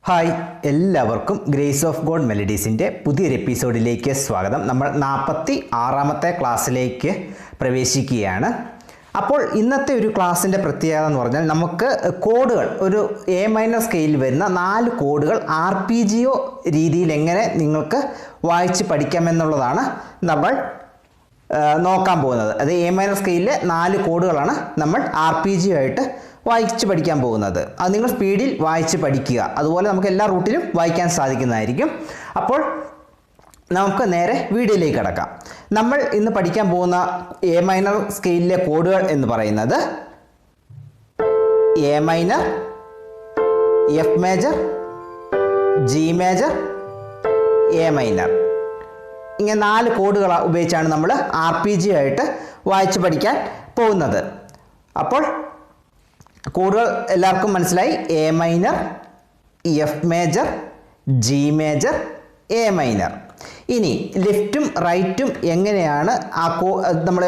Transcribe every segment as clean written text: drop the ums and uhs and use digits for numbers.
Hi, എല്ലാവർക്കും grace of God മെലഡീസിൻ്റെ പുതിയൊരു എപ്പിസോഡിലേക്ക് സ്വാഗതം. നമ്മൾ 46ാമത്തെ ക്ലാസ്സിലേക്ക് പ്രവേശിക്കുകയാണ്. അപ്പോൾ ഇന്നത്തെ ഒരു ക്ലാസ്സിൻ്റെ പ്രത്യേകത എന്ന് പറഞ്ഞാൽ നമുക്ക് കോഡുകൾ, ഒരു എ മൈനർ സ്കെയിലിൽ വരുന്ന 4 കോഡുകൾ ആർപിജിഒ രീതിയിൽ എങ്ങനെ നിങ്ങൾക്ക് വായിച്ച് പഠിക്കാമെന്നുള്ളതാണ് നമ്മൾ നോക്കാൻ പോകുന്നത്. അത് എ മൈനർ സ്കെയിലിലെ 4 കോഡുകളാണ് നമ്മൾ ആർപിജിഒ ആയിട്ട് വായിച്ച് പഠിക്കാൻ പോകുന്നത്. അത് നിങ്ങൾ സ്പീഡിൽ വായിച്ച് പഠിക്കുക. അതുപോലെ നമുക്ക് എല്ലാ റൂട്ടിലും വായിക്കാൻ സാധിക്കുന്നതായിരിക്കും. അപ്പോൾ നമുക്ക് നേരെ വീഡിയോയിലേക്ക് കടക്കാം. നമ്മൾ ഇന്ന് പഠിക്കാൻ പോകുന്ന എ മൈനർ സ്കെയിലിലെ കോഡുകൾ എന്ന് പറയുന്നത് A minor, F major, G major, A minor. ഇങ്ങനെ 4 കോഡുകൾ ഉപയോഗിച്ചാണ് നമ്മൾ ആർപിജിഒ ആയിട്ട് വായിച്ച് പഠിക്കാൻ പോകുന്നത്. അപ്പോൾ കോഡുകൾ എല്ലാവർക്കും മനസ്സിലായി. A minor, F major, G major, A minor. ഇനി ലെഫ്റ്റും റൈറ്റും എങ്ങനെയാണ് നമ്മൾ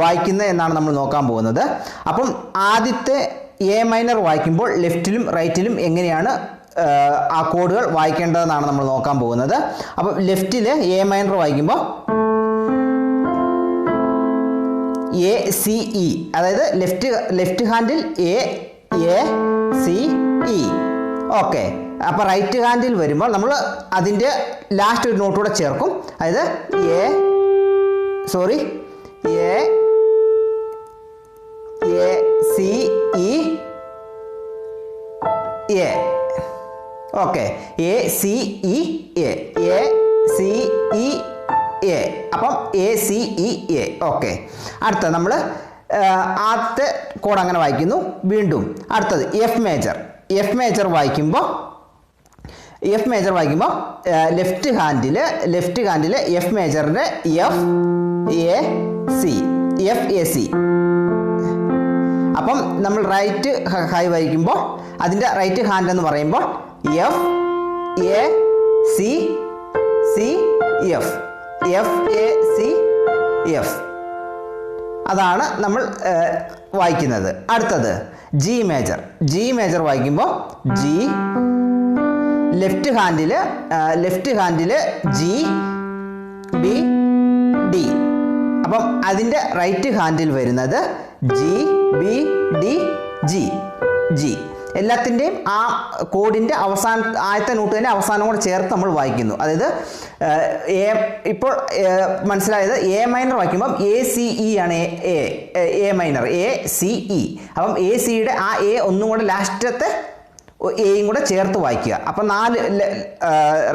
വായിക്കുന്നത് എന്നാണ് നമ്മൾ നോക്കാൻ പോകുന്നത്. അപ്പം ആദ്യത്തെ എ മൈനർ വായിക്കുമ്പോൾ ലെഫ്റ്റിലും റൈറ്റിലും എങ്ങനെയാണ് ആ കോഡുകൾ വായിക്കേണ്ടതെന്നാണ് നമ്മൾ നോക്കാൻ പോകുന്നത്. അപ്പം ലെഫ്റ്റിൽ എ മൈനർ വായിക്കുമ്പോൾ എ സി ഇ, അതായത് ലെഫ്റ്റ് ഹാൻഡിൽ എ സി ഇ. ഓക്കെ. അപ്പോൾ റൈറ്റ് ഹാൻഡിൽ വരുമ്പോൾ നമ്മൾ അതിൻ്റെ ലാസ്റ്റ് ഒരു നോട്ട് കൂടെ ചേർക്കും. അതായത് A C E A. Okay. A C E A, A C E A. അപ്പം A C E A. Okay. അടുത്ത നമ്മൾ ആദ്യത്തെ കോഡ് അങ്ങനെ വായിക്കുന്നു. വീണ്ടും അടുത്തത് എഫ് മേജർ. എഫ് മേജർ വായിക്കുമ്പോൾ ലെഫ്റ്റ് ഹാൻഡിൽ എഫ് മേജറിൻ്റെ എഫ് എ സി. അപ്പം നമ്മൾ റൈറ്റ് ഹൈ വായിക്കുമ്പോൾ അതിൻ്റെ റൈറ്റ് ഹാൻഡ് എന്ന് പറയുമ്പോൾ F A C F, F A C F. അതാണ് നമ്മൾ വായിക്കുന്നത്. അടുത്തത് ജി മേജർ വായിക്കുമ്പോൾ G left handle G B D. അപ്പം അതിൻ്റെ റൈറ്റ് ഹാൻഡിൽ വരുന്നത് ജി ബി ഡി ജി. എല്ലാത്തിൻ്റെയും ആ കോഡിൻ്റെ ആദ്യത്തെ നോട്ട് തന്നെ അവസാനം കൂടെ ചേർത്ത് നമ്മൾ വായിക്കുന്നു. അതായത് ഇപ്പോൾ മനസ്സിലായത് എ മൈനർ വായിക്കുമ്പം എ സി ഇ ആണ് A minor, A C E. അപ്പം എ സിയുടെ ആ എ ഒന്നും കൂടെ ലാസ്റ്റത്തെ എയും കൂടെ ചേർത്ത് വായിക്കുക. അപ്പം 4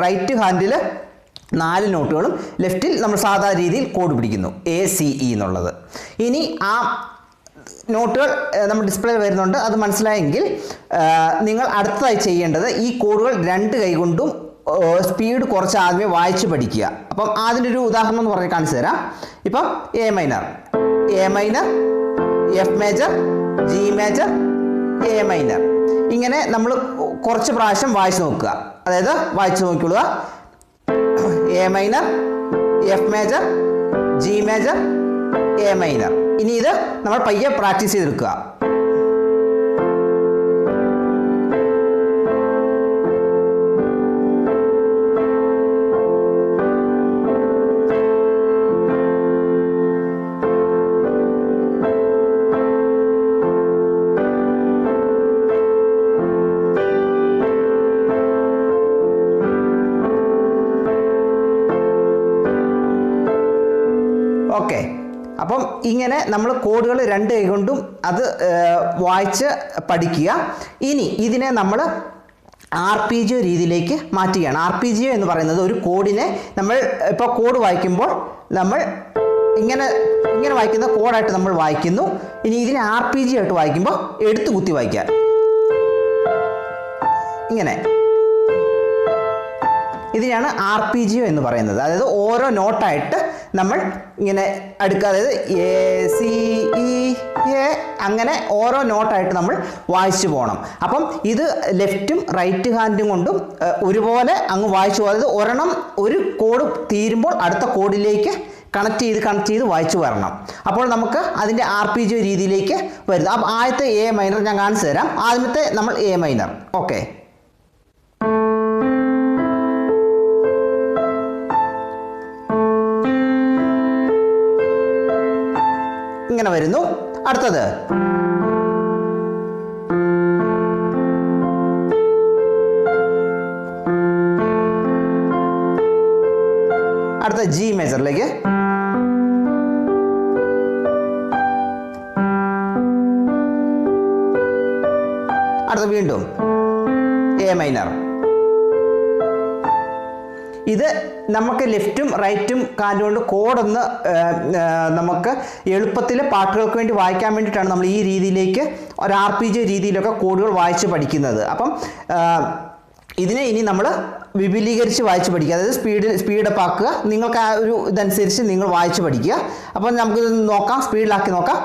റൈറ്റ് ഹാൻഡിൽ 4 നോട്ടുകളും ലെഫ്റ്റിൽ നമ്മൾ സാധാരണ രീതിയിൽ കോഡ് പിടിക്കുന്നു, എ സി ഇ എന്നുള്ളത്. ഇനി ആ നോട്ടുകൾ നമ്മൾ ഡിസ്പ്ലേ വരുന്നുണ്ട്. അത് മനസ്സിലായെങ്കിൽ നിങ്ങൾ അടുത്തതായി ചെയ്യേണ്ടത് ഈ കോഡുകൾ 2 കൈ കൊണ്ടും സ്പീഡ് കുറച്ച് ആദ്യമേ വായിച്ച് പഠിക്കുക. അപ്പം അതിൻ്റെ ഒരു ഉദാഹരണം എന്ന് പറഞ്ഞ് കാണിച്ചു തരാം. ഇപ്പം A minor, F major, G major, A minor. ഇങ്ങനെ നമ്മൾ കുറച്ച് പ്രാവശ്യം വായിച്ച് നോക്കുക. അതായത് വായിച്ച് നോക്കിക്കൊള്ളുക. A minor, F major, G major, A minor. ഇനി ഇത് നമ്മൾ പയ്യെ പ്രാക്ടീസ് ചെയ്തെടുക്കുക. ഓക്കെ. അപ്പം ഇങ്ങനെ നമ്മൾ കോഡുകൾ 2 കൈ കൊണ്ടും അത് വായിച്ച് പഠിക്കുക. ഇനി ഇതിനെ നമ്മൾ ആർപിജിഒ രീതിയിലേക്ക് മാറ്റുകയാണ്. ആർപിജിഒ എന്ന് പറയുന്നത് ഒരു കോഡിനെ നമ്മൾ ഇപ്പോൾ കോഡ് വായിക്കുമ്പോൾ നമ്മൾ ഇങ്ങനെ വായിക്കുന്ന കോഡായിട്ട് നമ്മൾ വായിക്കുന്നു. ഇനി ഇതിനെ ആർപിജിഒ ആയിട്ട് വായിക്കുമ്പോൾ എടുത്തു കുത്തി വായിക്കുക. ഇങ്ങനെ ഇതിനെയാണ് ആർപിജിഒ എന്ന് പറയുന്നത്. അതായത് ഓരോ നോട്ടായിട്ട് നമ്മൾ ഇങ്ങനെ അടുക്കുക. അതായത് എ സി ഇ എ, അങ്ങനെ ഓരോ നോട്ടായിട്ട് നമ്മൾ വായിച്ചു പോകണം. അപ്പം ഇത് ലെഫ്റ്റും റൈറ്റ് ഹാൻഡും കൊണ്ടും ഒരുപോലെ അങ്ങ് വായിച്ചു പോകും. അതായത് ഒരെണ്ണം ഒരു കോഡ് തീരുമ്പോൾ അടുത്ത കോഡിലേക്ക് കണക്ട് ചെയ്ത് വായിച്ചു വരണം. അപ്പോൾ നമുക്ക് അതിൻ്റെ ആർപിജിഒ രീതിയിലേക്ക് വരുന്നത്. അപ്പം ആദ്യത്തെ എ മൈനർ ഞാൻ കാണിച്ചു തരാം. ആദ്യത്തെ നമ്മൾ എ മൈനർ. ഓക്കെ. ഇങ്ങനെ വരുന്നു. അടുത്തത് ജി മേജറിലേക്ക്, അടുത്ത വീണ്ടും എ മൈനർ. ഇത് നമുക്ക് ലെഫ്റ്റും റൈറ്റും കാലുകൊണ്ട് കോഡൊന്ന് നമുക്ക് എളുപ്പത്തിൽ പാട്ടുകൾക്ക് വേണ്ടി വായിക്കാൻ വേണ്ടിയിട്ടാണ് നമ്മൾ ഈ രീതിയിലേക്ക് ഒരു RPG രീതിയിലൊക്കെ കോഡുകൾ വായിച്ച് പഠിക്കുന്നത്. അപ്പം ഇതിനെ ഇനി നമ്മൾ വിപുലീകരിച്ച് വായിച്ച് പഠിക്കുക, അതായത് സ്പീഡപ്പ് ആക്കുക. നിങ്ങൾക്ക് ആ ഒരു ഇതനുസരിച്ച് നിങ്ങൾ വായിച്ച് പഠിക്കുക. അപ്പം നമുക്കിത് നോക്കാം, സ്പീഡിലാക്കി നോക്കാം.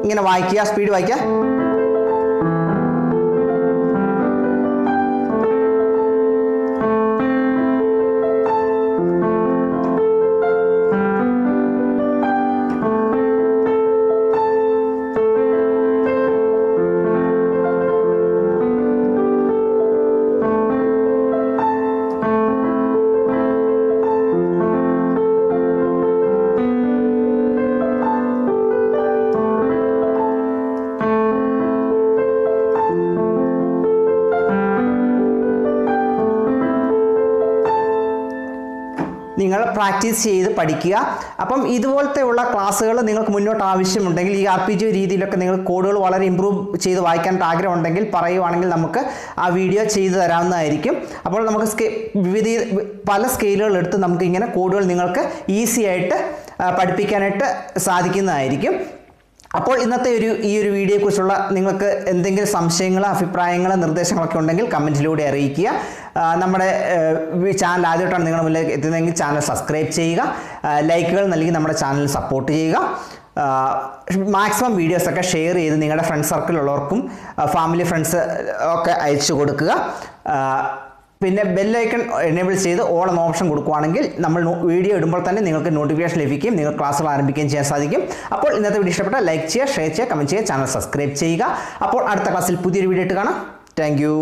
ഇങ്ങനെ വായിക്കുക, സ്പീഡ് വായിക്കുക. നിങ്ങൾ പ്രാക്ടീസ് ചെയ്ത് പഠിക്കുക. അപ്പം ഇതുപോലത്തെ ഉള്ള ക്ലാസ്സുകൾ നിങ്ങൾക്ക് മുന്നോട്ട് ആവശ്യമുണ്ടെങ്കിൽ, ഈ RPG രീതിയിലൊക്കെ നിങ്ങൾ കോഡുകൾ വളരെ ഇമ്പ്രൂവ് ചെയ്ത് വായിക്കാൻ ആഗ്രഹമുണ്ടെങ്കിൽ പറയുവാണെങ്കിൽ നമുക്ക് ആ വീഡിയോ ചെയ്തു തരാവുന്നതായിരിക്കും. അപ്പോൾ നമുക്ക് പല സ്കെയിലുകൾ എടുത്ത് നമുക്ക് ഇങ്ങനെ കോഡുകൾ നിങ്ങൾക്ക് ഈസി ആയിട്ട് പഠിപ്പിക്കാനായിട്ട് സാധിക്കുന്നതായിരിക്കും. അപ്പോൾ ഇന്നത്തെ ഈ ഒരു വീഡിയോയെക്കുറിച്ചുള്ള നിങ്ങൾക്ക് എന്തെങ്കിലും സംശയങ്ങൾ, അഭിപ്രായങ്ങൾ, നിർദ്ദേശങ്ങളൊക്കെ ഉണ്ടെങ്കിൽ കമൻറ്റിലൂടെ അറിയിക്കുക. നമ്മുടെ ചാനൽ ആദ്യമായിട്ടാണ് നിങ്ങളുടെ മുന്നിലേക്ക് എത്തുന്നതെങ്കിൽ ചാനൽ സബ്സ്ക്രൈബ് ചെയ്യുക, ലൈക്കുകൾ നൽകി നമ്മുടെ ചാനൽ സപ്പോർട്ട് ചെയ്യുക. മാക്സിമം വീഡിയോസൊക്കെ ഷെയർ ചെയ്ത് നിങ്ങളുടെ ഫ്രണ്ട് സർക്കിളുള്ളവർക്കും ഫാമിലി ഫ്രണ്ട്സ് ഒക്കെ അയച്ചു കൊടുക്കുക. പിന്നെ ബെല്ലൈക്കൺ എനേബിൾ ചെയ്ത് ഓൾ എന്ന ഓപ്ഷൻ കൊടുക്കുകയാണെങ്കിൽ നമ്മൾ വീഡിയോ ഇടുമ്പോൾ തന്നെ നിങ്ങൾക്ക് നോട്ടിഫിക്കേഷൻ ലഭിക്കുകയും നിങ്ങൾ ക്ലാസ്സുകൾ ആരംഭിക്കുകയും ചെയ്യാൻ സാധിക്കും. അപ്പോൾ ഇന്നത്തെ വീഡിയോ ഇഷ്ടപ്പെട്ടാൽ ലൈക്ക് ചെയ്യുക, ഷെയർ ചെയ്യുക, കമൻറ്റ് ചെയ്യുക, ചാനൽ സബ്സ്ക്രൈബ് ചെയ്യുക. അപ്പോൾ അടുത്ത ക്ലാസ്സിൽ പുതിയൊരു വീഡിയോ ഇട്ട് കാണാം. Thank you.